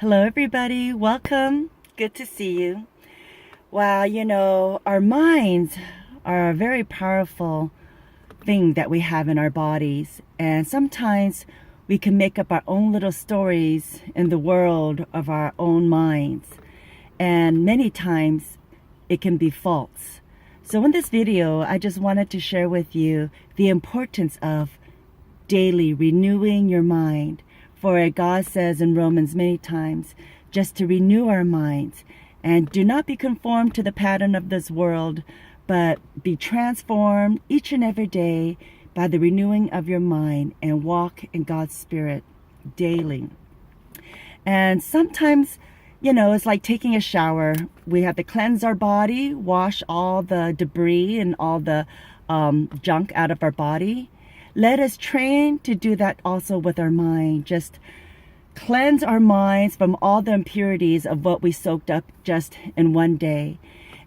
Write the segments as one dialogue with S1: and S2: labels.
S1: Hello, everybody. Welcome. Good to see you. Wow, our minds are a very powerful thing that we have in our bodies. And sometimes we can make up our own little stories in the world of our own minds. And many times it can be false. So in this video, I just wanted to share with you the importance of daily renewing your mind. For God says in Romans many times, just to renew our minds and do not be conformed to the pattern of this world, but be transformed each and every day by the renewing of your mind and walk in God's Spirit daily. And sometimes, it's like taking a shower. We have to cleanse our body, wash all the debris and all the junk out of our body. Let us train to do that also with our mind. Just cleanse our minds from all the impurities of what we soaked up just in one day.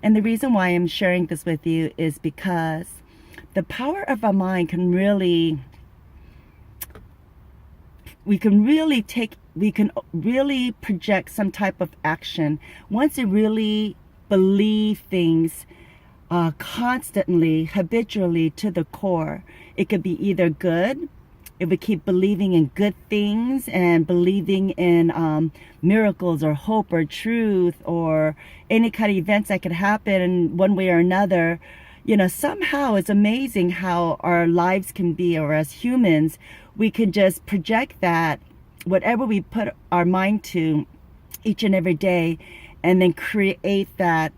S1: And the reason why I'm sharing this with you is because the power of our mind can really project some type of action once you really believe things constantly, habitually to the core. It could be either good, if we keep believing in good things and believing in miracles or hope or truth or any kind of events that could happen in one way or another. Somehow it's amazing how our lives can be, or as humans, we can just project that whatever we put our mind to each and every day and then create that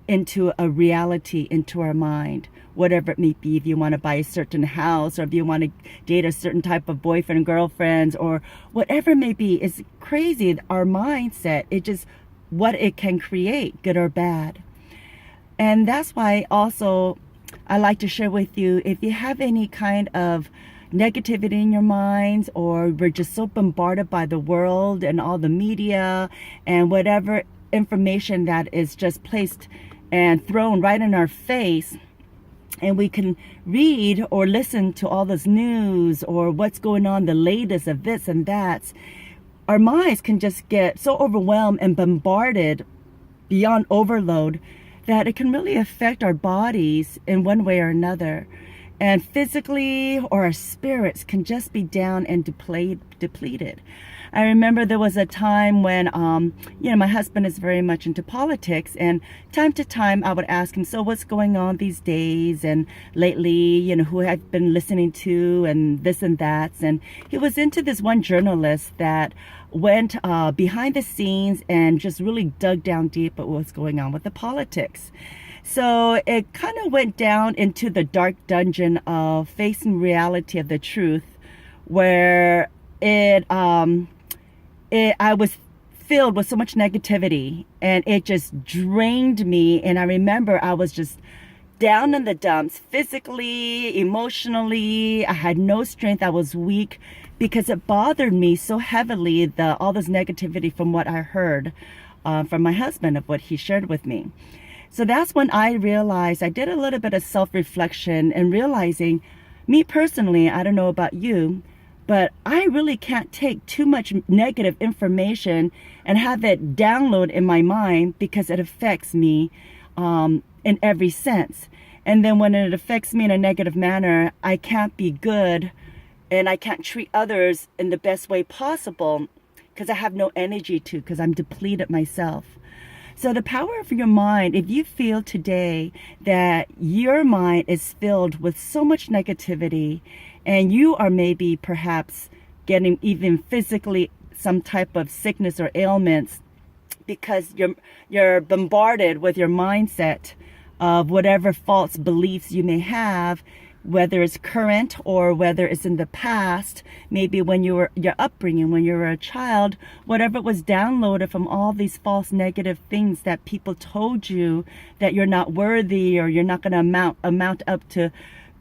S1: into a reality, into our mind, whatever it may be. If you want to buy a certain house, or if you want to date a certain type of boyfriend and girlfriends, or whatever it may be, it's crazy. Our mindset, it just what it can create, good or bad. And that's why also I like to share with you, if you have any kind of negativity in your minds, or we're just so bombarded by the world and all the media and whatever information that is just placed and thrown right in our face, and we can read or listen to all this news or what's going on, the latest of this and that, our minds can just get so overwhelmed and bombarded beyond overload that it can really affect our bodies in one way or another. And physically, or our spirits can just be down and depleted. I remember there was a time when, my husband is very much into politics, and time to time I would ask him, so what's going on these days? And lately, who I've been listening to and this and that. And he was into this one journalist that went behind the scenes and just really dug down deep at what's going on with the politics. So it kind of went down into the dark dungeon of facing reality of the truth, where I was filled with so much negativity, and it just drained me. And I remember I was just down in the dumps, physically, emotionally. I had no strength. I was weak because it bothered me so heavily, all this negativity from what I heard from my husband, of what he shared with me. So that's when I realized, I did a little bit of self-reflection and realizing, me personally, I don't know about you, but I really can't take too much negative information and have it download in my mind, because it affects me in every sense. And then when it affects me in a negative manner, I can't be good and I can't treat others in the best way possible, because I have no energy to, because I'm depleted myself. So the power of your mind, if you feel today that your mind is filled with so much negativity, and you are maybe perhaps getting even physically some type of sickness or ailments, because you're bombarded with your mindset of whatever false beliefs you may have, whether it's current or whether it's in the past, maybe when your upbringing, when you were a child, whatever was downloaded from all these false negative things that people told you, that you're not worthy, or you're not going to amount up to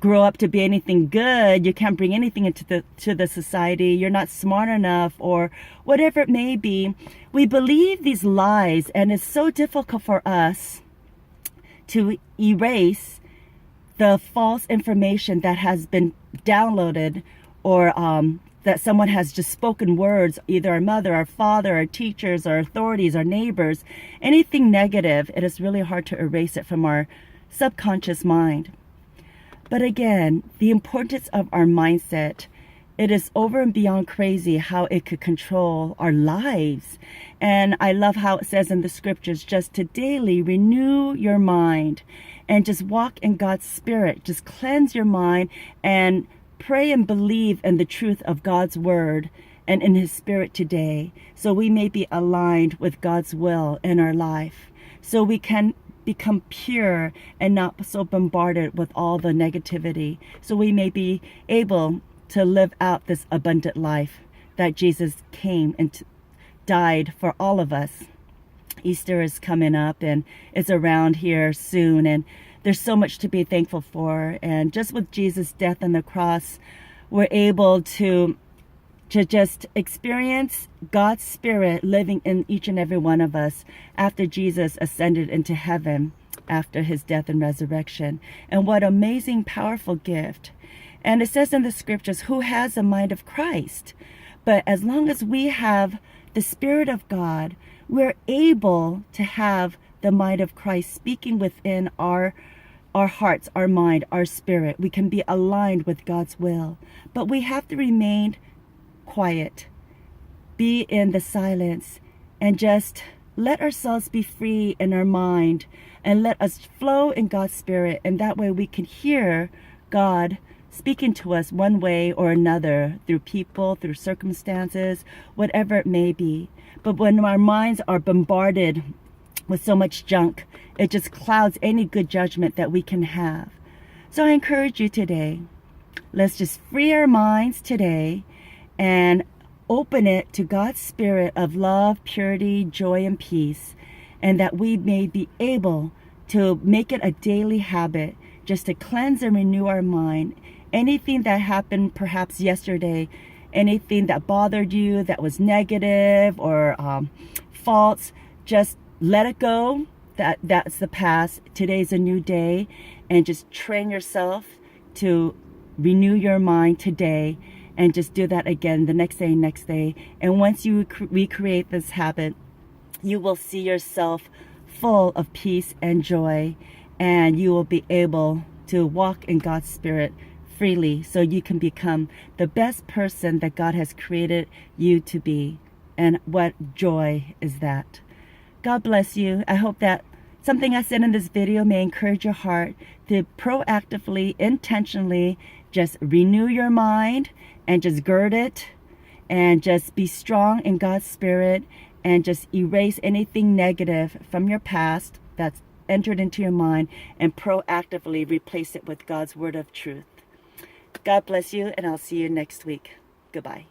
S1: grow up to be anything good, you can't bring anything into the society, you're not smart enough, or whatever it may be. We believe these lies, and it's so difficult for us to erase the false information that has been downloaded or that someone has just spoken words, either our mother, our father, our teachers, our authorities, our neighbors, anything negative, it is really hard to erase it from our subconscious mind. But again, the importance of our mindset, it is over and beyond crazy how it could control our lives. And I love how it says in the scriptures, just to daily renew your mind and just walk in God's spirit. Just cleanse your mind and pray and believe in the truth of God's word and in his spirit today, so we may be aligned with God's will in our life, so we can become pure and not so bombarded with all the negativity, so we may be able to live out this abundant life that Jesus came and died for all of us. Easter is coming up and it's around here soon, and there's so much to be thankful for. And just with Jesus' death on the cross, we're able to just experience God's Spirit living in each and every one of us after Jesus ascended into heaven after his death and resurrection. And what amazing, powerful gift. And it says in the scriptures, who has the mind of Christ? But as long as we have the Spirit of God, we're able to have the mind of Christ speaking within our hearts, our mind, our spirit. We can be aligned with God's will. But we have to remain quiet, be in the silence, and just let ourselves be free in our mind and let us flow in God's Spirit. And that way we can hear God speaking to us one way or another, through people, through circumstances, whatever it may be. But when our minds are bombarded with so much junk, it just clouds any good judgment that we can have. So I encourage you today, let's just free our minds today and open it to God's Spirit of love, purity, joy, and peace, and that we may be able to make it a daily habit just to cleanse and renew our mind. Anything that happened perhaps yesterday, anything that bothered you that was negative or false, just let it go. That's the past. Today's a new day, and just train yourself to renew your mind today, and just do that again the next day. And once you recreate this habit, you will see yourself full of peace and joy, and you will be able to walk in God's Spirit freely, so you can become the best person that God has created you to be. And what joy is that? God bless you. I hope that something I said in this video may encourage your heart to proactively, intentionally just renew your mind and just gird it and just be strong in God's Spirit and just erase anything negative from your past that's entered into your mind and proactively replace it with God's word of truth. God bless you, and I'll see you next week. Goodbye.